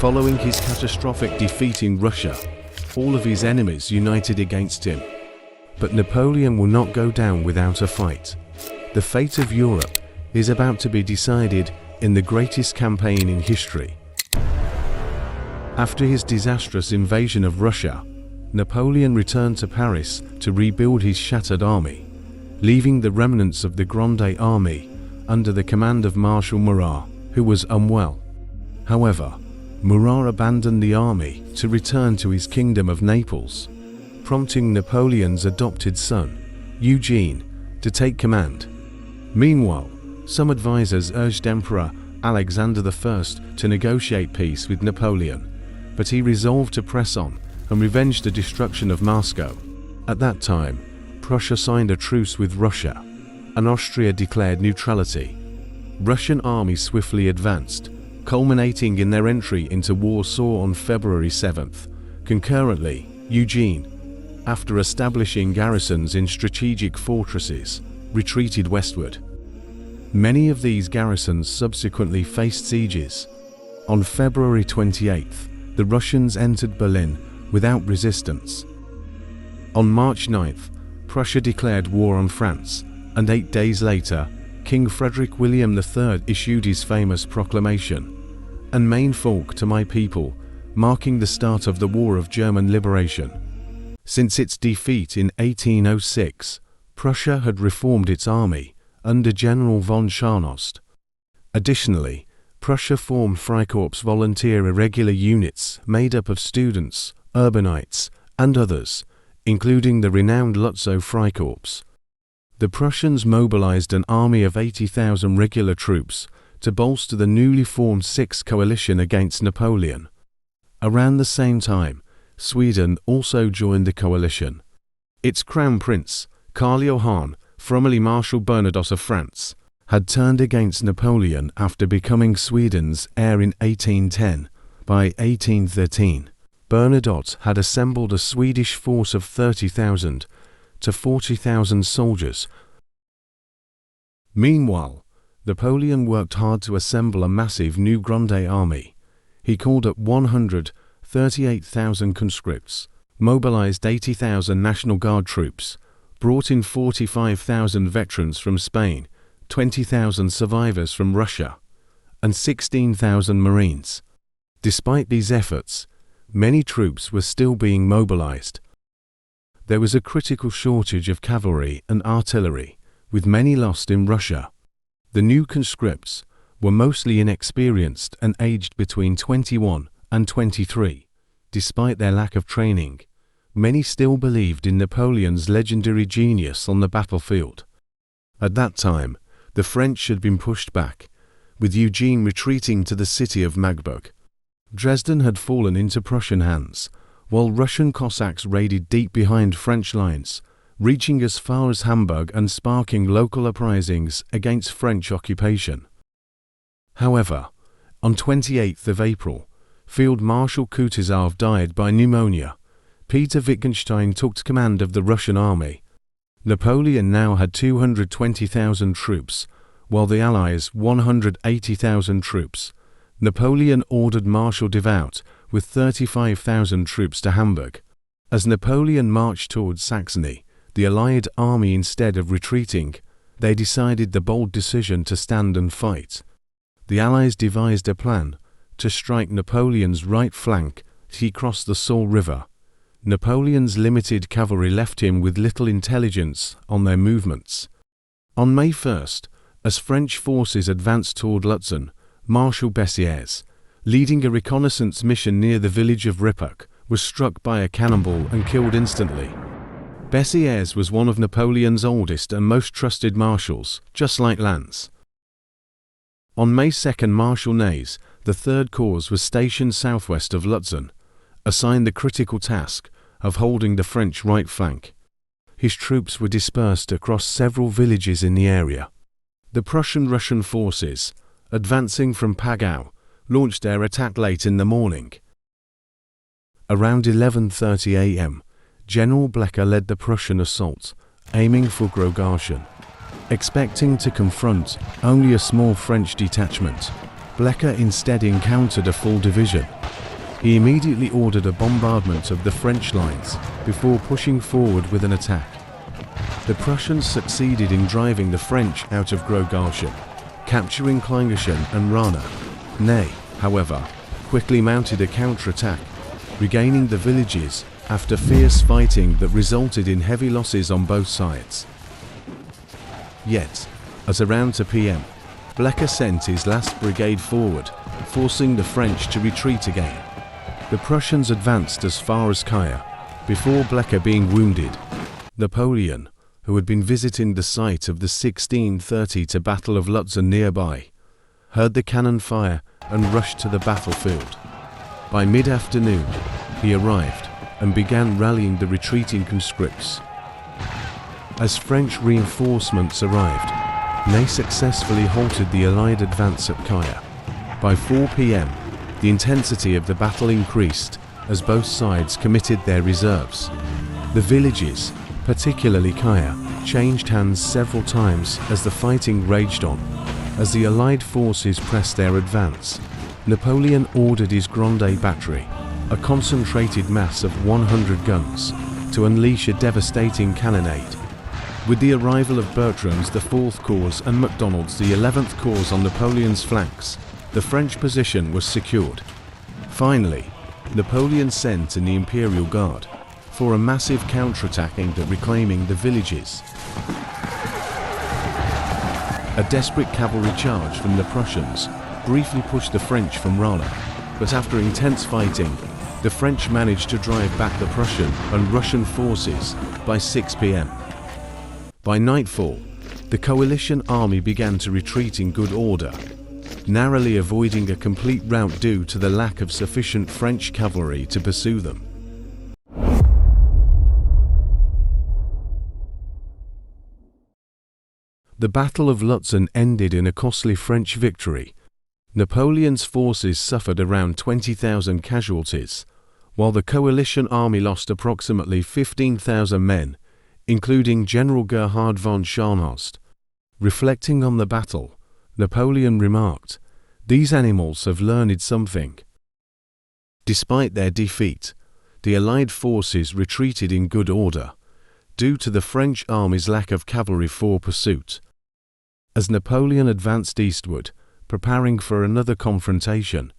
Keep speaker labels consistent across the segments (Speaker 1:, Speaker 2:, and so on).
Speaker 1: Following his catastrophic defeat in Russia, all of his enemies united against him. But Napoleon will not go down without a fight. The fate of Europe is about to be decided in the greatest campaign in history. After his disastrous invasion of Russia, Napoleon returned to Paris to rebuild his shattered army, leaving the remnants of the Grande Army under the command of Marshal Murat, who was unwell. However, Murat abandoned the army to return to his kingdom of Naples, prompting Napoleon's adopted son, Eugene, to take command. Meanwhile, some advisors urged Emperor Alexander I to negotiate peace with Napoleon, but he resolved to press on and revenge the destruction of Moscow. At that time, Prussia signed a truce with Russia, and Austria declared neutrality. Russian armies swiftly advanced, culminating in their entry into Warsaw on February 7th. Concurrently, Eugene, after establishing garrisons in strategic fortresses, retreated westward. Many of these garrisons subsequently faced sieges. On February 28th, the Russians entered Berlin without resistance. On March 9th, Prussia declared war on France, and 8 days later, King Frederick William III issued his famous proclamation, "And main folk to my people," marking the start of the War of German Liberation. Since its defeat in 1806, Prussia had reformed its army under General von Scharnhorst. Additionally, Prussia formed Freikorps volunteer irregular units made up of students, urbanites, and others, including the renowned Lützen Freikorps. The Prussians mobilized an army of 80,000 regular troops to bolster the newly formed Sixth Coalition against Napoleon. Around the same time, Sweden also joined the coalition. Its crown prince, Karl Johann, formerly Marshal Bernadotte of France, had turned against Napoleon after becoming Sweden's heir in 1810. By 1813, Bernadotte had assembled a Swedish force of 30,000 to 40,000 soldiers. Meanwhile, Napoleon worked hard to assemble a massive new Grande Army. He called up 138,000 conscripts, mobilized 80,000 National Guard troops, brought in 45,000 veterans from Spain, 20,000 survivors from Russia, and 16,000 Marines. Despite these efforts, many troops were still being mobilized. There was a critical shortage of cavalry and artillery, with many lost in Russia. The new conscripts were mostly inexperienced and aged between 21 and 23. Despite their lack of training, many still believed in Napoleon's legendary genius on the battlefield. At that time, the French had been pushed back, with Eugene retreating to the city of Magdeburg. Dresden had fallen into Prussian hands, while Russian Cossacks raided deep behind French lines, reaching as far as Hamburg and sparking local uprisings against French occupation. However, on 28th of April, Field Marshal Kutuzov died by pneumonia. Peter Wittgenstein took command of the Russian army. Napoleon now had 220,000 troops, while the Allies 180,000 troops. Napoleon ordered Marshal Davout with 35,000 troops to Hamburg. As Napoleon marched towards Saxony, the Allied army, instead of retreating, they decided the bold decision to stand and fight. The Allies devised a plan to strike Napoleon's right flank as he crossed the Saale River. Napoleon's limited cavalry left him with little intelligence on their movements. On May 1st, as French forces advanced toward Lützen, Marshal Bessières, leading a reconnaissance mission near the village of Rippock, was struck by a cannonball and killed instantly. Bessières was one of Napoleon's oldest and most trusted marshals, just like Lannes. On May 2nd, Marshal Ney's, the Third Corps, was stationed southwest of Lützen, assigned the critical task of holding the French right flank. His troops were dispersed across several villages in the area. The Prussian-Russian forces, advancing from Pagau, launched their attack late in the morning. Around 11:30 a.m., General Blecker led the Prussian assault, aiming for Grogation. Expecting to confront only a small French detachment, Blecker instead encountered a full division. He immediately ordered a bombardment of the French lines before pushing forward with an attack. The Prussians succeeded in driving the French out of Großgarten, capturing Kleingarten and Rana. Ney, however, quickly mounted a counterattack, regaining the villages after fierce fighting that resulted in heavy losses on both sides. Yet, at around 2 p.m., Blecker sent his last brigade forward, forcing the French to retreat again. The Prussians advanced as far as Kaya, before Blecker being wounded. Napoleon, who had been visiting the site of the 1630 Battle of Lützen nearby, heard the cannon fire and rushed to the battlefield. By mid-afternoon, he arrived and began rallying the retreating conscripts. As French reinforcements arrived, Ney successfully halted the Allied advance at Kaya. By 4 p.m., the intensity of the battle increased as both sides committed their reserves. The villages, particularly Kaya, changed hands several times as the fighting raged on. As the Allied forces pressed their advance, Napoleon ordered his Grande Battery, a concentrated mass of 100 guns, to unleash a devastating cannonade. With the arrival of Bertrand's the 4th Corps and MacDonald's the 11th Corps on Napoleon's flanks, the French position was secured. Finally, Napoleon sent in the Imperial Guard for a massive counterattack aimed at reclaiming the villages. A desperate cavalry charge from the Prussians briefly pushed the French from Rana, but after intense fighting, the French managed to drive back the Prussian and Russian forces by 6 p.m. By nightfall, the coalition army began to retreat in good order, narrowly avoiding a complete rout due to the lack of sufficient French cavalry to pursue them. The Battle of Lützen ended in a costly French victory. Napoleon's forces suffered around 20,000 casualties, while the coalition army lost approximately 15,000 men, including General Gerhard von Scharnhorst. Reflecting on the battle, Napoleon remarked, "These animals have learned something." Despite their defeat, the Allied forces retreated in good order, due to the French army's lack of cavalry for pursuit. As Napoleon advanced eastward, preparing for another confrontation,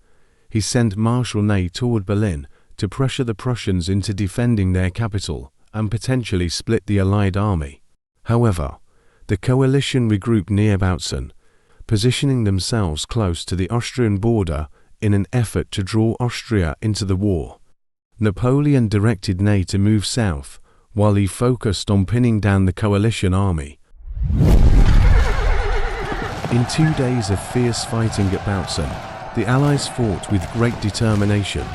Speaker 1: he sent Marshal Ney toward Berlin to pressure the Prussians into defending their capital and potentially split the Allied army. However, the coalition regrouped near Bautzen, positioning themselves close to the Austrian border in an effort to draw Austria into the war. Napoleon directed Ney to move south, while he focused on pinning down the coalition army. In 2 days of fierce fighting at Bautzen, the Allies fought with great determination.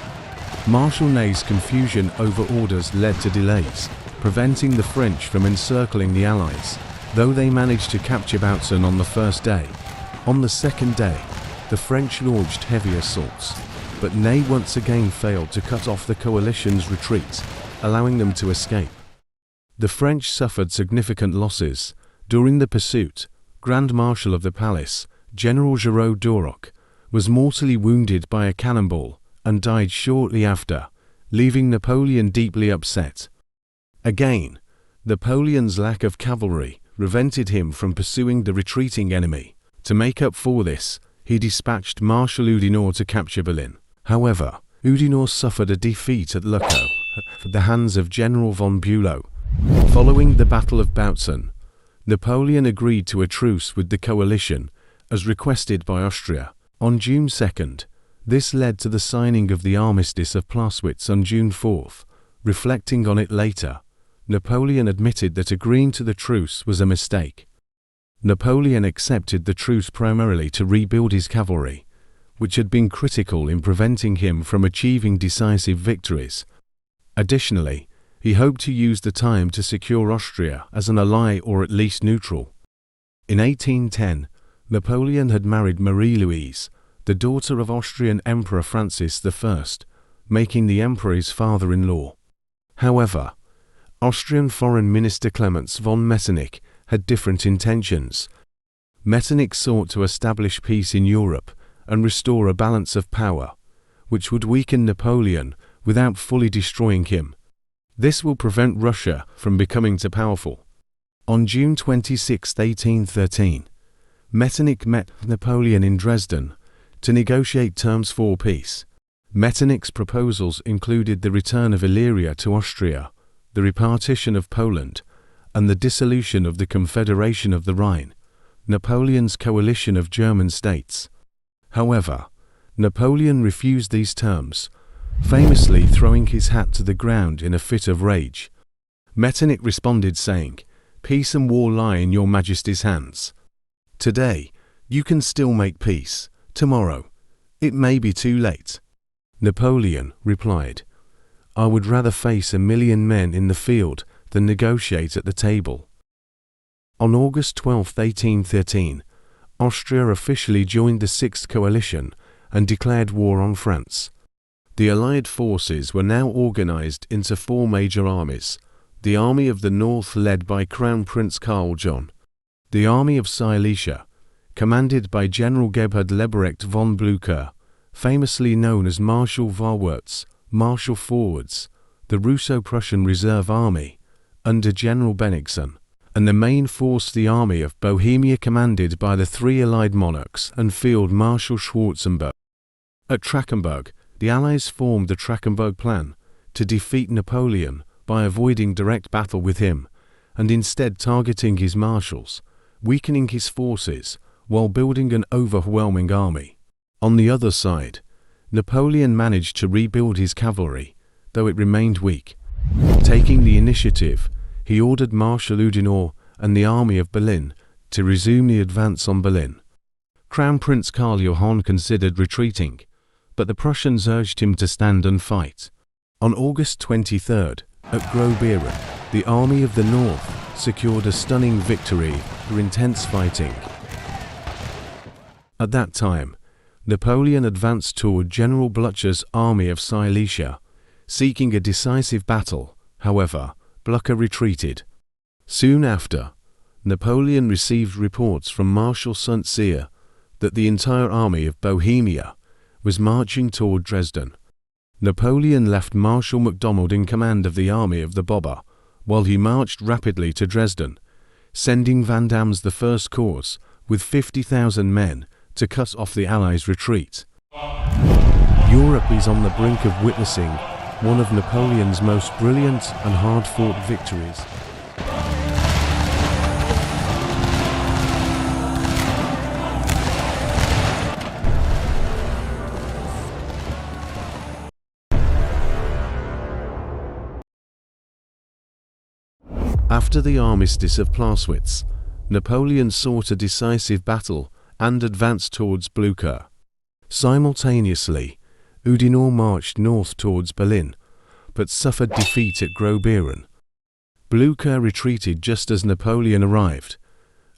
Speaker 1: Marshal Ney's confusion over orders led to delays, preventing the French from encircling the Allies, though they managed to capture Bautzen on the first day. On the second day, the French launched heavy assaults, but Ney once again failed to cut off the coalition's retreat, allowing them to escape. The French suffered significant losses. During the pursuit, Grand Marshal of the Palace, General Giraud d'Aurillac, was mortally wounded by a cannonball and died shortly after, leaving Napoleon deeply upset. Again, Napoleon's lack of cavalry prevented him from pursuing the retreating enemy. To make up for this, he dispatched Marshal Oudinot to capture Berlin. However, Oudinot suffered a defeat at Lucco at the hands of General von Bülow. Following the Battle of Bautzen, Napoleon agreed to a truce with the coalition, as requested by Austria. On June 2nd, this led to the signing of the Armistice of Pläswitz on June 4th. Reflecting on it later, Napoleon admitted that agreeing to the truce was a mistake. Napoleon accepted the truce primarily to rebuild his cavalry, which had been critical in preventing him from achieving decisive victories. Additionally, he hoped to use the time to secure Austria as an ally or at least neutral. In 1810, Napoleon had married Marie-Louise, the daughter of Austrian Emperor Francis I, making the emperor his father-in-law. However, Austrian Foreign Minister Clemens von Metternich had different intentions. Metternich sought to establish peace in Europe and restore a balance of power, which would weaken Napoleon without fully destroying him. This will prevent Russia from becoming too powerful. On June 26, 1813, Metternich met Napoleon in Dresden to negotiate terms for peace. Metternich's proposals included the return of Illyria to Austria, the repartition of Poland, and the dissolution of the Confederation of the Rhine, Napoleon's coalition of German states. However, Napoleon refused these terms, famously throwing his hat to the ground in a fit of rage. Metternich responded saying, "Peace and war lie in your Majesty's hands. Today, you can still make peace. Tomorrow, it may be too late." Napoleon replied, "I would rather face 1,000,000 men in the field than negotiate at the table." On August 12, 1813, Austria officially joined the Sixth Coalition and declared war on France. The Allied forces were now organized into 4 major armies: the Army of the North led by Crown Prince Karl John, the Army of Silesia, commanded by General Gebhard Leberecht von Blücher, famously known as Marshal Vorwärts, Marshal Forwards, the Russo-Prussian Reserve Army, under General Bennigsen, and the main force the Army of Bohemia commanded by the 3 allied monarchs and Field Marshal Schwarzenberg. At Trachenberg, the Allies formed the Trachenberg Plan to defeat Napoleon by avoiding direct battle with him and instead targeting his marshals, weakening his forces while building an overwhelming army. On the other side, Napoleon managed to rebuild his cavalry, though it remained weak. Taking the initiative, he ordered Marshal Oudinot and the Army of Berlin to resume the advance on Berlin. Crown Prince Karl Johann considered retreating, but the Prussians urged him to stand and fight. On August 23rd, at Groß-Beeren, the Army of the North secured a stunning victory through intense fighting. At that time, Napoleon advanced toward General Blücher's Army of Silesia, seeking a decisive battle. However, Blücher retreated. Soon after, Napoleon received reports from Marshal St-Cyr that the entire army of Bohemia was marching toward Dresden. Napoleon left Marshal MacDonald in command of the Army of the Bobber, while he marched rapidly to Dresden, sending Vandam's the First Corps with 50,000 men to cut off the Allies' retreat. Europe is on the brink of witnessing one of Napoleon's most brilliant and hard-fought victories. After the Armistice of Pläswitz, Napoleon sought a decisive battle and advanced towards Blücher. Simultaneously, Oudinot marched north towards Berlin, but suffered defeat at Groß-Beeren. Blücher retreated just as Napoleon arrived,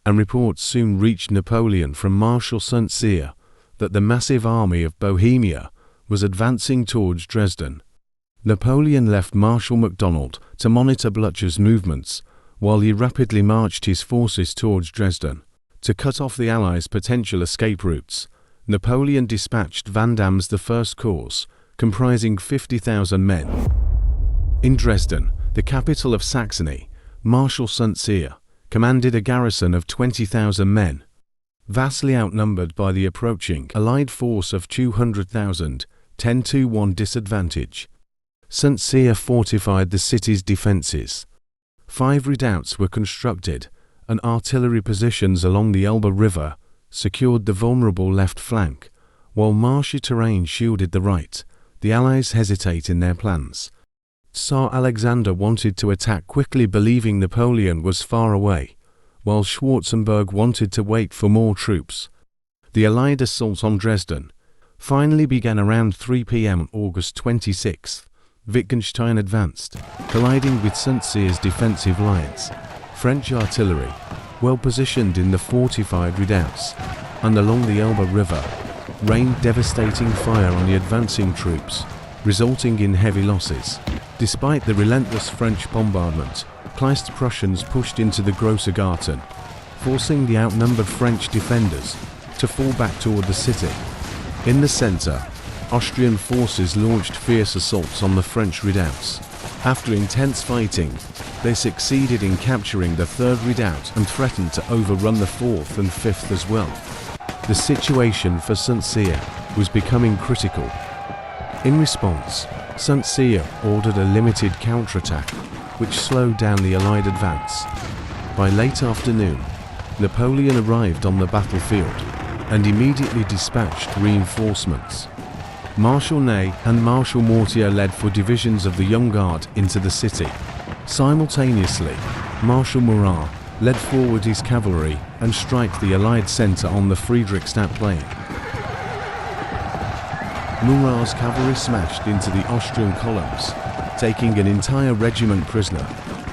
Speaker 1: and reports soon reached Napoleon from Marshal St-Cyr that the massive army of Bohemia was advancing towards Dresden. Napoleon left Marshal MacDonald to monitor Blücher's movements while he rapidly marched his forces towards Dresden. To cut off the Allies' potential escape routes, Napoleon dispatched Vandam's the First Corps, comprising 50,000 men. In Dresden, the capital of Saxony, Marshal St-Cyr commanded a garrison of 20,000 men. Vastly outnumbered by the approaching Allied force of 200,000, 10-1 disadvantage, St-Cyr fortified the city's defences. 5 redoubts were constructed, and artillery positions along the Elbe River secured the vulnerable left flank, while marshy terrain shielded the right. The Allies hesitate in their plans. Tsar Alexander wanted to attack quickly, believing Napoleon was far away, while Schwarzenberg wanted to wait for more troops. The Allied assault on Dresden finally began around 3 p.m. on August 26. Wittgenstein advanced, colliding with St-Cyr's defensive lines. French artillery, well positioned in the fortified redoubts and along the Elbe River, rained devastating fire on the advancing troops, resulting in heavy losses. Despite the relentless French bombardment, Kleist Prussians pushed into the Grosser Garten, forcing the outnumbered French defenders to fall back toward the city. In the center, Austrian forces launched fierce assaults on the French redoubts. After intense fighting, they succeeded in capturing the 3rd redoubt and threatened to overrun the 4th and 5th as well. The situation for St. Cyr was becoming critical. In response, St. Cyr ordered a limited counterattack, which slowed down the Allied advance. By late afternoon, Napoleon arrived on the battlefield and immediately dispatched reinforcements. Marshal Ney and Marshal Mortier led 4 divisions of the Young Guard into the city. Simultaneously, Marshal Murat led forward his cavalry and struck the Allied centre on the Friedrichstadt Plain. Murat's cavalry smashed into the Austrian columns, taking an entire regiment prisoner,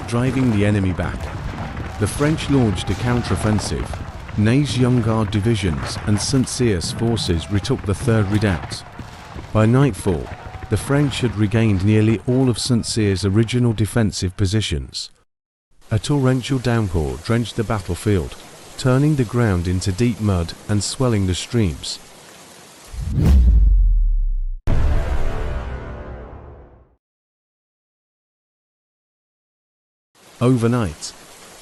Speaker 1: driving the enemy back. The French launched a counteroffensive. Ney's Young Guard divisions and St. Cyr's forces retook the 3rd redoubt. By nightfall, the French had regained nearly all of St. Cyr's original defensive positions. A torrential downpour drenched the battlefield, turning the ground into deep mud and swelling the streams. Overnight,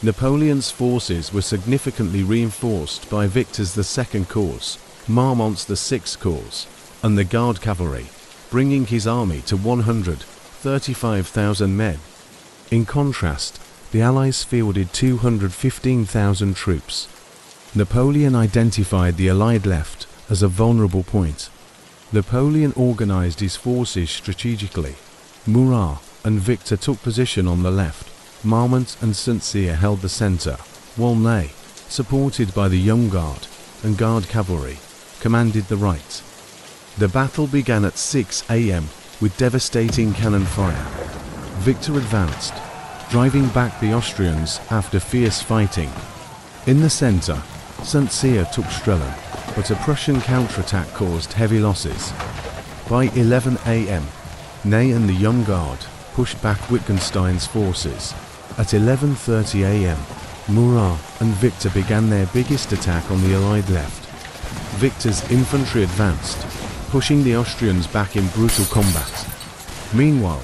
Speaker 1: Napoleon's forces were significantly reinforced by Victor's II Corps, Marmont's VI Corps, and the Guard Cavalry, bringing his army to 135,000 men. In contrast, the Allies fielded 215,000 troops. Napoleon identified the Allied left as a vulnerable point. Napoleon organized his forces strategically. Murat and Victor took position on the left. Marmont and St. Cyr held the centre, while Ney, supported by the Young Guard and Guard Cavalry, commanded the right. The battle began at 6 a.m. with devastating cannon fire. Victor advanced, driving back the Austrians after fierce fighting. In the centre, St. Cyr took Strelin, but a Prussian counterattack caused heavy losses. By 11 a.m., Ney and the Young Guard pushed back Wittgenstein's forces. At 11:30 a.m., Murat and Victor began their biggest attack on the Allied left. Victor's infantry advanced, pushing the Austrians back in brutal combat. Meanwhile,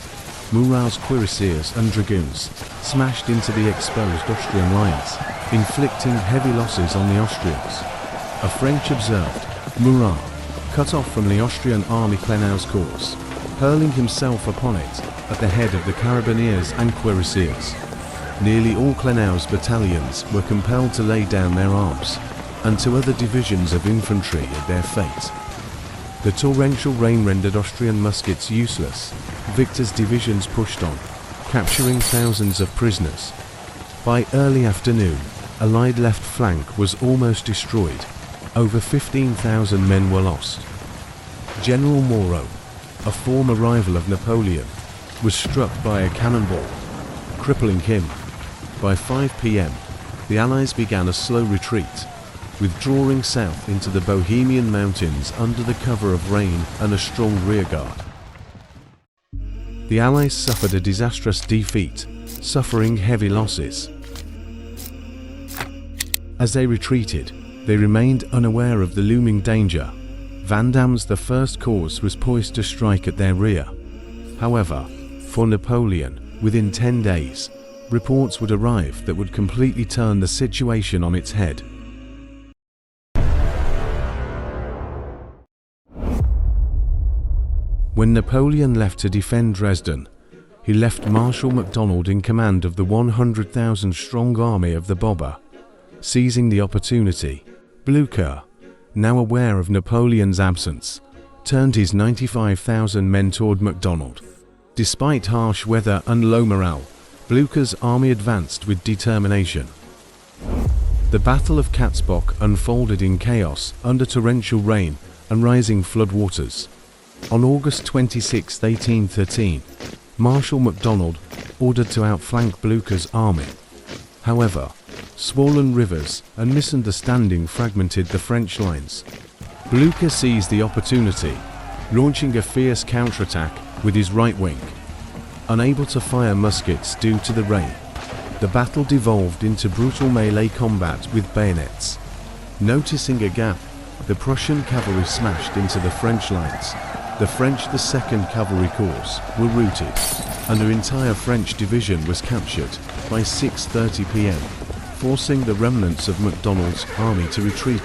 Speaker 1: Murat's cuirassiers and dragoons smashed into the exposed Austrian lines, inflicting heavy losses on the Austrians. A French observed, Murat, cut off from the Austrian army Klenau's course, hurling himself upon it at the head of the Carabineers and cuirassiers. Nearly all Klenau's battalions were compelled to lay down their arms, and 2 other divisions of infantry at their fate. The torrential rain rendered Austrian muskets useless. Victor's divisions pushed on, capturing thousands of prisoners. By early afternoon, Allied left flank was almost destroyed. Over 15,000 men were lost. General Moreau, a former rival of Napoleon, was struck by a cannonball, crippling him. By 5 p.m., the Allies began a slow retreat, withdrawing south into the Bohemian mountains under the cover of rain and a strong rearguard. The Allies suffered a disastrous defeat, suffering heavy losses. As they retreated, they remained unaware of the looming danger. Vandam's I Corps was poised to strike at their rear. However, for Napoleon, within 10 days, reports would arrive that would completely turn the situation on its head. When Napoleon left to defend Dresden, he left Marshal MacDonald in command of the 100,000-strong army of the Bobber. Seizing the opportunity, Blücher, now aware of Napoleon's absence, turned his 95,000 men toward MacDonald. Despite harsh weather and low morale, Blücher's army advanced with determination. The Battle of Katzbach unfolded in chaos under torrential rain and rising floodwaters. On August 26, 1813, Marshal MacDonald ordered to outflank Blücher's army. However, swollen rivers and misunderstanding fragmented the French lines. Blücher seized the opportunity, launching a fierce counterattack with his right wing. Unable to fire muskets due to the rain, the battle devolved into brutal melee combat with bayonets. Noticing a gap, The Prussian cavalry smashed into the French lines. The French, the 2nd Cavalry Corps, were routed, and their entire French division was captured by 6:30 p.m., forcing the remnants of MacDonald's army to retreat.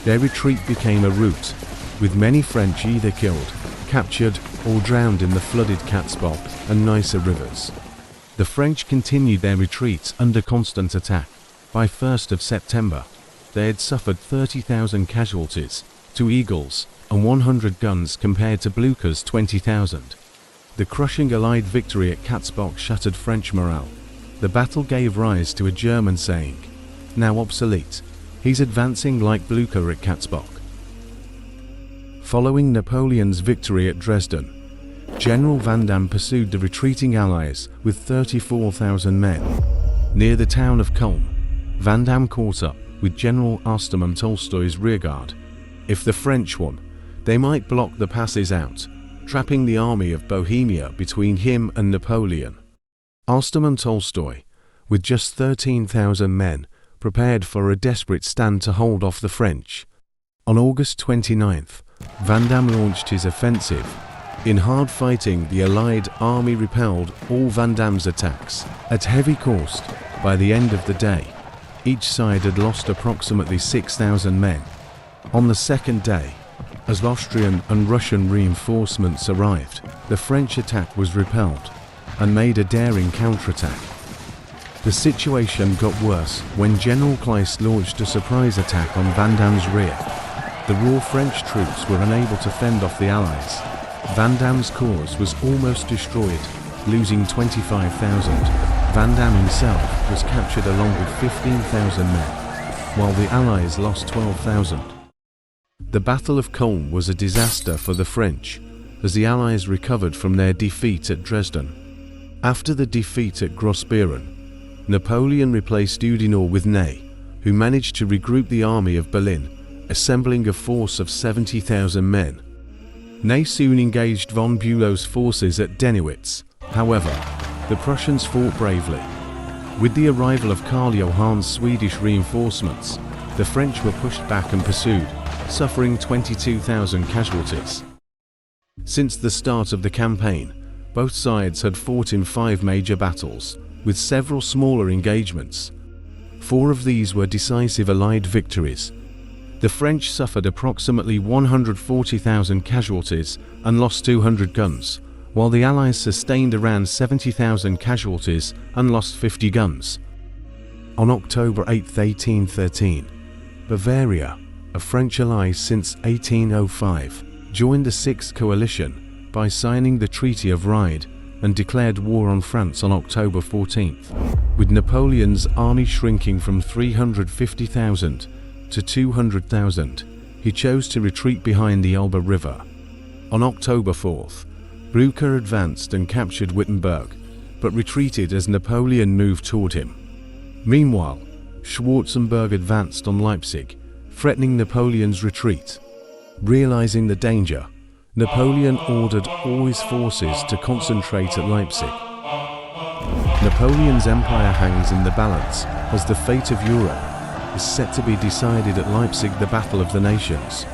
Speaker 1: Their retreat became a rout, with many French either killed, captured, or drowned in the flooded Katzbach and Neisse rivers. The French continued their retreat under constant attack. By 1st of September, they had suffered 30,000 casualties, 2 eagles, and 100 guns compared to Blucher's 20,000. The crushing Allied victory at Katzbach shattered French morale. The battle gave rise to a German saying, now obsolete, "He's advancing like Blucher at Katzbach." Following Napoleon's victory at Dresden, General Vandamme pursued the retreating Allies with 34,000 men. Near the town of Kulm, Vandamme caught up with General Ostermann Tolstoy's rearguard. If the French won, they might block the passes out, trapping the army of Bohemia between him and Napoleon. Ostermann Tolstoy, with just 13,000 men, prepared for a desperate stand to hold off the French. On August 29th, Vandamme launched his offensive. In hard fighting, the Allied army repelled all Vandamme's attacks at heavy cost. By the end of the day, each side had lost approximately 6,000 men. On the second day, as Austrian and Russian reinforcements arrived, the French attack was repelled and made a daring counterattack. The situation got worse when General Kleist launched a surprise attack on Vandamme's rear. The raw French troops were unable to fend off the Allies. Vandamme's corps was almost destroyed, losing 25,000. Vandamme himself was captured along with 15,000 men, while the Allies lost 12,000. The Battle of Kulm was a disaster for the French, as the Allies recovered from their defeat at Dresden. After the defeat at Grossbeeren, Napoleon replaced Oudinot with Ney, who managed to regroup the army of Berlin, assembling a force of 70,000 men. Ney soon engaged von Bülow's forces at Dennewitz. However, the Prussians fought bravely. With the arrival of Karl Johann's Swedish reinforcements, the French were pushed back and pursued, suffering 22,000 casualties. Since the start of the campaign, both sides had fought in 5 major battles, with several smaller engagements. 4 of these were decisive Allied victories. The French suffered approximately 140,000 casualties and lost 200 guns, while the Allies sustained around 70,000 casualties and lost 50 guns. On October 8, 1813, Bavaria, a French ally since 1805, joined the Sixth Coalition by signing the Treaty of Ried and declared war on France on October 14th. With Napoleon's army shrinking from 350,000 to 200,000, he chose to retreat behind the Elbe River. On October 4th, Blucher advanced and captured Wittenberg, but retreated as Napoleon moved toward him. Meanwhile, Schwarzenberg advanced on Leipzig, threatening Napoleon's retreat. Realizing the danger, Napoleon ordered all his forces to concentrate at Leipzig. Napoleon's empire hangs in the balance, as the fate of Europe is set to be decided at Leipzig, the Battle of the Nations.